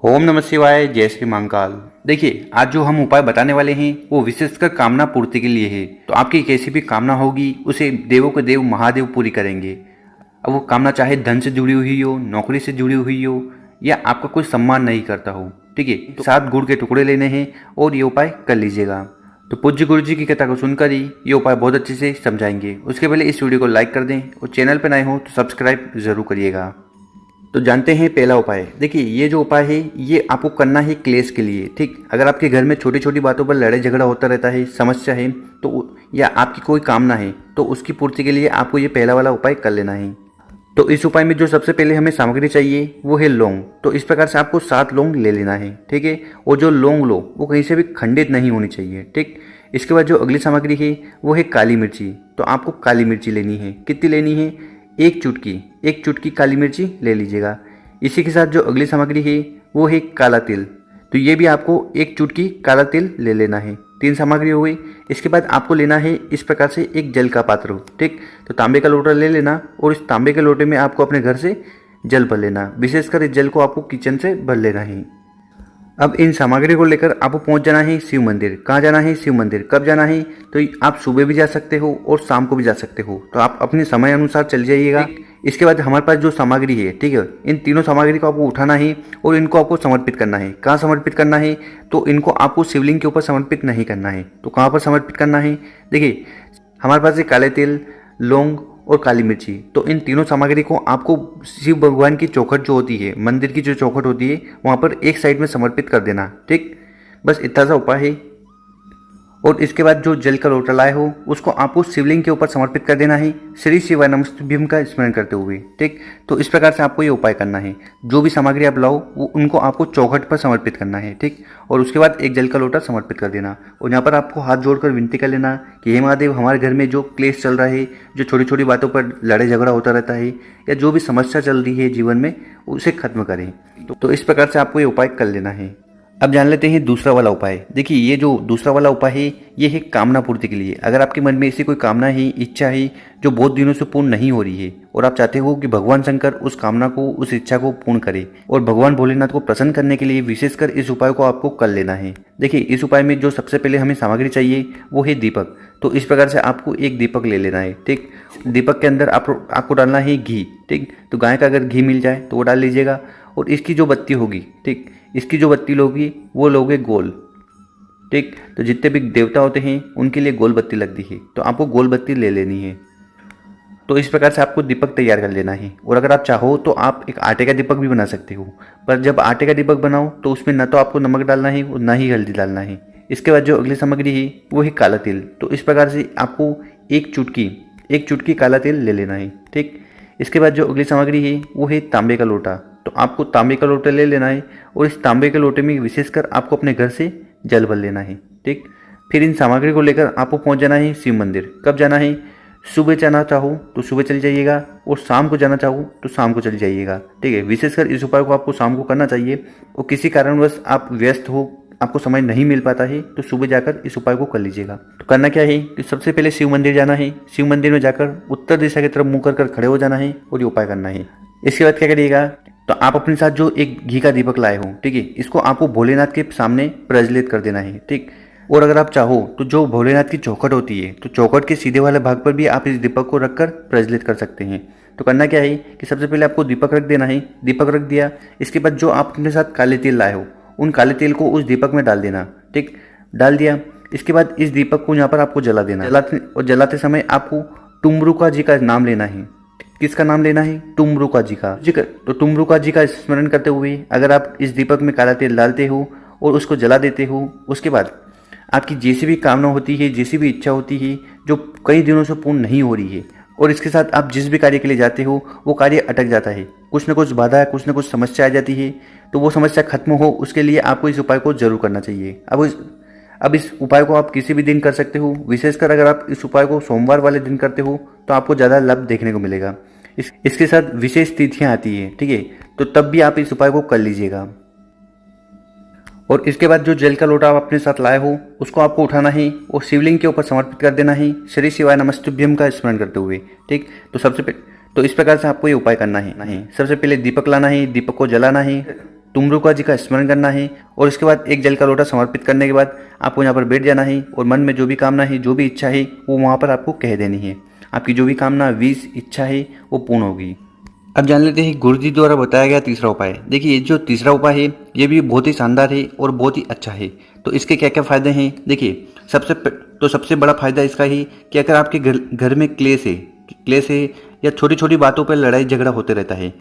ओम नमः शिवाय, जय श्री महाकाल। देखिए, आज जो हम उपाय बताने वाले हैं वो विशेषकर कामना पूर्ति के लिए है। तो आपकी कैसी भी कामना होगी उसे देवों के देव महादेव पूरी करेंगे। अब वो कामना चाहे धन से जुड़ी हुई हो, नौकरी से जुड़ी हुई हो, या आपका कोई सम्मान नहीं करता हो, ठीक है। तो 7 गुड़ के टुकड़े लेने हैं और ये उपाय कर लीजिएगा। तो पूज्य गुरु जी की कथा को सुनकर ही ये उपाय बहुत अच्छे से समझाएंगे। उसके पहले इस वीडियो को लाइक कर दें और चैनल पर नए हो तो सब्सक्राइब जरूर करिएगा। तो जानते हैं पहला उपाय। देखिए, ये जो उपाय है ये आपको करना है क्लेश के लिए, ठीक। अगर आपके घर में छोटी छोटी बातों पर लड़ाई झगड़ा होता रहता है, समस्या है, तो या आपकी कोई कामना है तो उसकी पूर्ति के लिए आपको ये पहला वाला उपाय कर लेना है। तो इस उपाय में जो सबसे पहले हमें सामग्री चाहिए वो है लौंग। तो इस प्रकार से आपको 7 लौंग ले लेना है, ठीक है। और जो लौंग लो वो कहीं से भी खंडित नहीं होनी चाहिए, ठीक। इसके बाद जो अगली सामग्री है वो है काली मिर्ची। तो आपको काली मिर्ची लेनी है। कितनी लेनी है? एक चुटकी काली मिर्ची ले लीजिएगा। इसी के साथ जो अगली सामग्री है वो है काला तिल। तो ये भी आपको एक चुटकी काला तिल ले लेना है। 3 सामग्री हो गई। इसके बाद आपको लेना है इस प्रकार से एक जल का पात्र, ठीक। तो तांबे का लोटा ले लेना और इस तांबे के लोटे में आपको अपने घर से जल भर लेना। विशेषकर इस जल को आपको किचन से भर लेना है। अब इन सामग्री को लेकर आपको पहुंच जाना है शिव मंदिर। कहाँ जाना है? शिव मंदिर। कब जाना है? तो आप सुबह भी जा सकते हो और शाम को भी जा सकते हो। तो आप अपने समय अनुसार चल जाइएगा। इसके बाद हमारे पास जो सामग्री है, ठीक है, इन तीनों सामग्री को आपको उठाना है और इनको आपको समर्पित करना है। कहाँ समर्पित करना है? तो इनको आपको शिवलिंग के ऊपर समर्पित नहीं करना है। तो कहाँ पर समर्पित करना है? देखिए, हमारे पास है काले तिल, लौंग और काली मिर्ची। तो इन तीनों सामग्री को आपको शिव भगवान की चौखट जो होती है, मंदिर की जो चौखट होती है, वहाँ पर एक साइड में समर्पित कर देना, ठीक। बस इतना सा उपाय है। और इसके बाद जो जल का लोटा लाए हो उसको आपको शिवलिंग के ऊपर समर्पित कर देना है, श्री शिवाय नमस्तुभ्यम का स्मरण करते हुए, ठीक। तो इस प्रकार से आपको ये उपाय करना है। जो भी सामग्री आप लाओ वो उनको आपको चौखट पर समर्पित करना है, ठीक। और उसके बाद एक जल का लोटा समर्पित कर देना। और यहाँ पर आपको हाथ जोड़कर विनती कर लेना कि हे महादेव, हमारे घर में जो क्लेश चल रहा है, जो छोटी छोटी बातों पर लड़ाई झगड़ा होता रहता है, या जो भी समस्या चल रही है जीवन में, उसे खत्म करें। तो इस प्रकार से आपको ये उपाय कर लेना है। अब जान लेते हैं दूसरा वाला उपाय। देखिए, ये जो दूसरा वाला उपाय है ये है कामना पूर्ति के लिए। अगर आपके मन में ऐसी कोई कामना है, इच्छा है जो बहुत दिनों से पूर्ण नहीं हो रही है और आप चाहते हो कि भगवान शंकर उस कामना को, उस इच्छा को पूर्ण करे, और भगवान भोलेनाथ को प्रसन्न करने के लिए विशेषकर इस उपाय को आपको कर लेना है। देखिए, इस उपाय में जो सबसे पहले हमें सामग्री चाहिए वो है दीपक। तो इस प्रकार से आपको एक दीपक ले लेना है, ठीक। दीपक के अंदर आपको डालना है घी, ठीक। तो गाय का अगर घी मिल जाए तो वो डाल लीजिएगा। और इसकी जो बत्ती होगी, ठीक, इसकी जो बत्ती लोगी वो लोगे गोल, ठीक। तो जितने भी देवता होते हैं उनके लिए गोल बत्ती लगती है, तो आपको गोल बत्ती ले लेनी है। तो इस प्रकार से आपको दीपक तैयार कर लेना है। और अगर आप चाहो तो आप एक आटे का दीपक भी बना सकते हो, पर जब आटे का दीपक बनाओ तो उसमें न तो आपको नमक डालना है और न ही हल्दी डालना है। इसके बाद जो अगली सामग्री है वो है काला तिल। तो इस प्रकार से आपको एक चुटकी काला तिल ले लेना है, ठीक। इसके बाद जो अगली सामग्री है वो है तांबे का लोटा। तो आपको तांबे का लोटा ले लेना है और इस तांबे के लोटे में विशेषकर आपको अपने घर से जल भर लेना है, ठीक। फिर इन सामग्री को लेकर आपको पहुंच जाना है शिव मंदिर। कब जाना है? सुबह जाना चाहो तो सुबह चल जाइएगा और शाम को जाना चाहो तो शाम को चल जाइएगा, ठीक है। विशेषकर इस उपाय को आपको शाम को करना चाहिए। और किसी कारणवश आप व्यस्त हो, आपको समय नहीं मिल पाता है, तो सुबह जाकर इस उपाय को कर लीजिएगा। तो करना क्या है कि सबसे पहले शिव मंदिर जाना है। शिव मंदिर में जाकर उत्तर दिशा की तरफ मुंह कर खड़े हो जाना है और ये उपाय करना है। इसके बाद क्या करिएगा, तो आप अपने साथ जो एक घी का दीपक लाए हो, ठीक है, इसको आपको भोलेनाथ के सामने प्रज्वलित कर देना है, ठीक। और अगर आप चाहो तो जो भोलेनाथ की चौखट होती है, तो चौखट के सीधे वाले भाग पर भी आप इस दीपक को रखकर प्रज्वलित कर सकते हैं। तो करना क्या है कि सबसे पहले आपको दीपक रख देना है। दीपक रख दिया, इसके बाद जो आप अपने साथ काले तिल लाए हो उन काले तिल को उस दीपक में डाल देना, ठीक। डाल दिया। इसके बाद इस दीपक को यहाँ पर आपको जला देना। जलाते समय आपको टुमरुका जी का नाम लेना है। किसका नाम लेना है? टुमरुका जी का। तो टुमरुका जी का स्मरण करते हुए अगर आप इस दीपक में काला तेल डालते हो और उसको जला देते हो, उसके बाद आपकी जैसी भी कामना होती है, जैसी भी इच्छा होती है जो कई दिनों से पूर्ण नहीं हो रही है, और इसके साथ आप जिस भी कार्य के लिए जाते हो वो कार्य अटक जाता है, कुछ न कुछ बाधा, कुछ न कुछ समस्या आ जाती है, तो वो समस्या खत्म हो उसके लिए आपको इस उपाय को जरूर करना चाहिए। अब इस उपाय को आप किसी भी दिन कर सकते हो। विशेषकर अगर आप इस उपाय को सोमवार वाले दिन करते हो तो आपको ज़्यादा लाभ देखने को मिलेगा। इसके साथ विशेष तिथियां आती है, ठीक है, तो तब भी आप इस उपाय को कर लीजिएगा। और इसके बाद जो जल का लोटा आप अपने साथ लाए हो उसको आपको उठाना है और शिवलिंग के ऊपर समर्पित कर देना है, श्री शिवाय नमस्तुभ्यम का स्मरण करते हुए, ठीक। तो इस प्रकार से आपको ये उपाय करना है। सबसे पहले दीपक लाना है, दीपक को जलाना है, तुमरुका जी का स्मरण करना है और उसके बाद एक जल का लोटा समर्पित करने के बाद आपको यहाँ पर बैठ जाना है और मन में जो भी कामना है, जो भी इच्छा है, वो वहाँ पर आपको कह देनी है। आपकी जो भी कामना, विश, इच्छा है वो पूर्ण होगी। अब जान लेते हैं गुरु जी द्वारा बताया गया तीसरा उपाय। देखिए ये जो तीसरा उपाय है ये भी बहुत ही शानदार है और बहुत ही अच्छा है। तो इसके क्या क्या फायदे हैं? देखिए सबसे बड़ा फायदा इसका ही कि अगर आपके घर में क्लेश है या छोटी छोटी बातों पर लड़ाई झगड़ा होते रहता है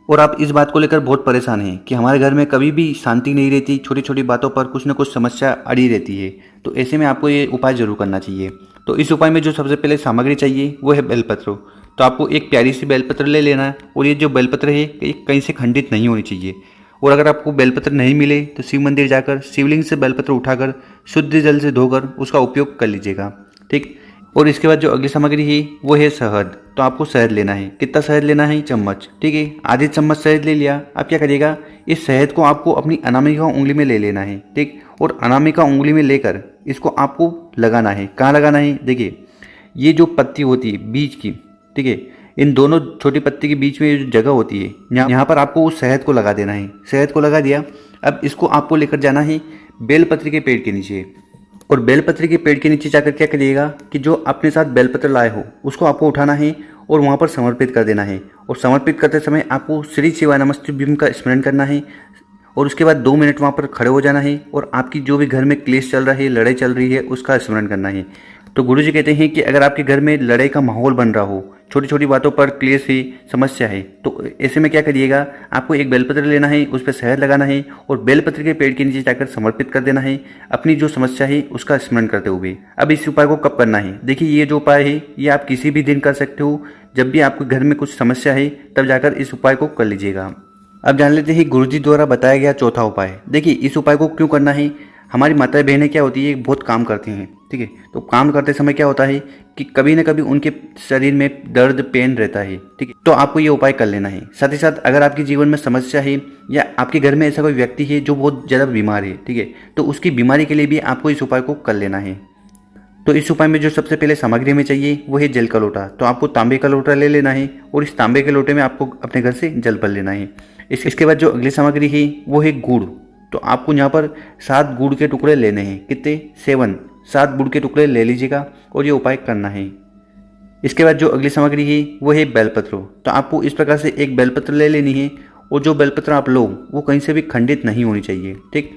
और आप इस बात को लेकर बहुत परेशान हैं कि हमारे घर में कभी भी शांति नहीं रहती, छोटी छोटी बातों पर कुछ न कुछ समस्या अड़ी रहती है, तो ऐसे में आपको ये उपाय जरूर करना चाहिए। तो इस उपाय में जो सबसे पहले सामग्री चाहिए वो है बेलपत्र। तो आपको एक प्यारी सी बेलपत्र ले लेना है और ये जो बेलपत्र है ये कहीं से खंडित नहीं होनी चाहिए। और अगर आपको बेलपत्र नहीं मिले तो शिव मंदिर जाकर शिवलिंग से बेलपत्र उठाकर शुद्ध जल से धोकर उसका उपयोग कर लीजिएगा, ठीक। और इसके बाद जो अगली सामग्री है वो है शहद। तो आपको शहद लेना है। कितना शहद लेना है? चम्मच, ठीक है। आधे चम्मच शहद ले लिया। अब क्या करिएगा, इस शहद को आपको अपनी अनामिका उंगली में ले लेना है, ठीक। और अनामिका उंगली में लेकर इसको आपको लगाना है। कहाँ लगाना है? देखिए ये जो पत्ती होती है बीच की, ठीक है, इन दोनों छोटी पत्ती के बीच में जो जगह होती है यहाँ पर आपको उस शहद को लगा देना है। शहद को लगा दिया। अब इसको आपको लेकर जाना है बेलपत्र के पेड़ के नीचे। और बेलपत्र के पेड़ के नीचे जाकर क्या करिएगा कि जो अपने साथ बेलपत्र लाए हो उसको आपको उठाना है और वहाँ पर समर्पित कर देना है। और समर्पित करते समय आपको श्री शिवाय नमस्तुभ्यम का स्मरण करना है और उसके बाद 2 मिनट वहाँ पर खड़े हो जाना है और आपकी जो भी घर में क्लेश चल रहा है, लड़ाई चल रही है, उसका स्मरण करना है। तो गुरु जी कहते हैं कि अगर आपके घर में लड़ाई का माहौल बन रहा हो, छोटी छोटी बातों पर क्लेश है, समस्या है, तो ऐसे में क्या करिएगा, आपको एक बेलपत्र लेना है, उस पर शहद लगाना है और बेलपत्र के पेड़ के नीचे जाकर समर्पित कर देना है अपनी जो समस्या है उसका स्मरण करते हुए। अब इस उपाय को कब करना है? देखिए ये जो उपाय है ये आप किसी भी दिन कर सकते हो। जब भी आपके घर में कुछ समस्या है तब जाकर इस उपाय को कर लीजिएगा। अब जान लेते हैं गुरु जी द्वारा बताया गया चौथा उपाय। देखिए इस उपाय को क्यों करना है? हमारी माताएं बहनें क्या होती है, बहुत काम करती हैं, ठीक है। तो काम करते समय क्या होता है कि कभी न कभी उनके शरीर में दर्द, पेन रहता है, ठीक है। तो आपको ये उपाय कर लेना है। साथ ही साथ अगर आपके जीवन में समस्या है या आपके घर में ऐसा कोई व्यक्ति है जो बहुत ज़्यादा बीमार है, ठीक है, तो उसकी बीमारी के लिए भी आपको इस उपाय को कर लेना है। तो इस उपाय में जो सबसे पहले सामग्री में चाहिए वो है जल का लोटा। तो आपको तांबे का लोटा ले लेना है और इस तांबे के लोटे में आपको अपने घर से जल भर लेना है। इसके बाद जो अगली सामग्री है वो है गुड़। तो आपको यहाँ पर 7 गुड़ के टुकड़े लेने हैं। कितने? 7 गुड़ के टुकड़े ले लीजिएगा और ये उपाय करना है। इसके बाद जो अगली सामग्री है वो है बेलपत्र। तो आपको इस प्रकार से एक बेलपत्र ले लेनी है और जो बेलपत्र आप लो वो कहीं से भी खंडित नहीं होनी चाहिए, ठीक।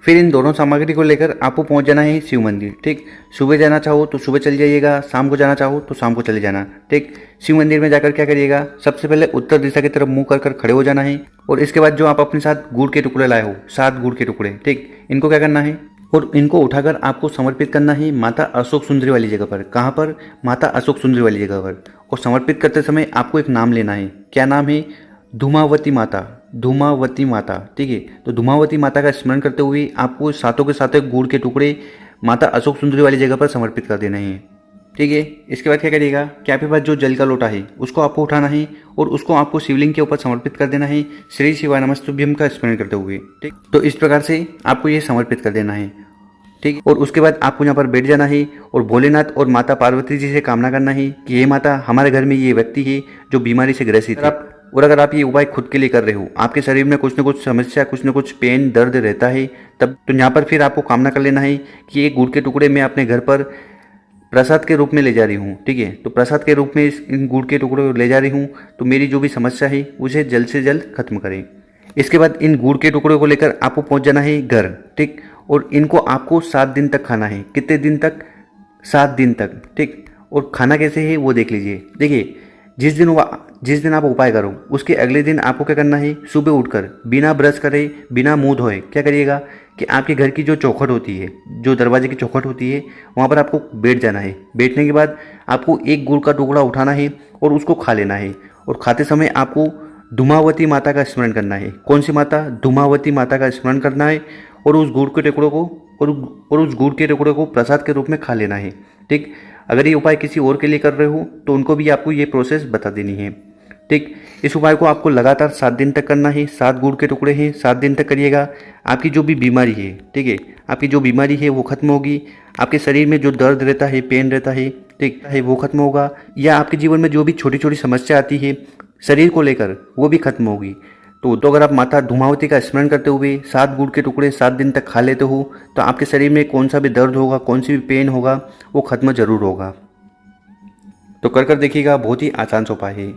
फिर इन दोनों सामग्री को लेकर आपको पहुंच जाना है शिव मंदिर, ठीक। सुबह जाना चाहो तो सुबह चले जाइएगा, शाम को जाना चाहो तो शाम को चले जाना, ठीक। शिव मंदिर में जाकर क्या करिएगा, सबसे पहले उत्तर दिशा की तरफ मुंह कर खड़े हो जाना है और इसके बाद जो आप अपने साथ गुड़ के टुकड़े लाए हो, 7 गुड़ के टुकड़े, ठीक, इनको क्या करना है और इनको उठाकर आपको समर्पित करना है माता अशोक सुंदरी वाली जगह पर। कहाँ पर? माता अशोक सुंदरी वाली जगह पर। और समर्पित करते समय आपको एक नाम लेना है। क्या नाम है? धूमावती माता, धूमावती माता, ठीक है। तो धूमावती माता का स्मरण करते हुए आपको सातों के साथ गुड़ के टुकड़े माता अशोक सुंदरी वाली जगह पर समर्पित कर देना है, ठीक है। इसके बाद क्या करिएगा कि आपके पास जो जल का लोटा है उसको आपको उठाना है और उसको आपको शिवलिंग के ऊपर समर्पित कर देना है श्री शिवाय नमस्तुभ्यम का स्मरण करते हुए, ठीक। तो इस प्रकार से आपको ये समर्पित कर देना है, ठीक। और उसके बाद आपको यहाँ पर बैठ जाना है और भोलेनाथ और माता पार्वती जी से कामना करना है कि हे माता, हमारे घर में ये व्यक्ति है जो बीमारी से ग्रसित है। और अगर आप ये उपाय खुद के लिए कर रहे हो, आपके शरीर में कुछ न कुछ समस्या, कुछ न कुछ पेन, दर्द रहता है, तब तो यहाँ पर फिर आपको कामना कर लेना है कि ये गुड़ के टुकड़े मैं अपने घर पर प्रसाद के रूप में ले जा रही हूँ, ठीक है। तो प्रसाद के रूप में इन गुड़ के टुकड़े ले जा रही हूँ, तो मेरी जो भी समस्या है उसे जल्द से जल्द खत्म करें। इसके बाद इन गुड़ के टुकड़े को लेकर आपको पहुँच जाना है घर, ठीक। और इनको आपको 7 दिन तक खाना है। कितने दिन तक? 7 दिन तक, ठीक। और खाना कैसे है वो देख लीजिए। देखिए जिस दिन आप उपाय करो उसके अगले दिन आपको क्या करना है, सुबह उठकर बिना ब्रश करे, बिना मुंह धोए क्या करिएगा कि आपके घर की जो चौखट होती है, जो दरवाजे की चौखट होती है, वहाँ पर आपको बैठ जाना है। बैठने के बाद आपको एक गुड़ का टुकड़ा उठाना है और उसको खा लेना है। और खाते समय आपको धूमावती माता का स्मरण करना है। कौन सी माता? धूमावती माता का स्मरण करना है और उस गुड़ के टुकड़ों को और उस गुड़ के टुकड़े को प्रसाद के रूप में खा लेना है, ठीक। अगर ये उपाय किसी और के लिए कर रहे हो तो उनको भी आपको ये प्रोसेस बता देनी है, ठीक। इस उपाय को आपको लगातार 7 दिन तक करना है। 7 गुड़ के टुकड़े हैं, 7 दिन तक करिएगा। आपकी जो भी बीमारी है, ठीक है, आपकी जो बीमारी है वो खत्म होगी। आपके शरीर में जो दर्द रहता है, पेन रहता है, ठीक है, वो खत्म होगा। या आपके जीवन में जो भी छोटी छोटी समस्या आती है शरीर को लेकर, वो भी खत्म होगी। तो अगर आप माता धूमावती का स्मरण करते हुए 7 गुड़ के टुकड़े 7 दिन तक खा लेते हो तो आपके शरीर में कौन सा भी दर्द होगा, कौन सी भी पेन होगा, वो खत्म जरूर होगा। तो कर देखिएगा, बहुत ही आसान सा उपाय है।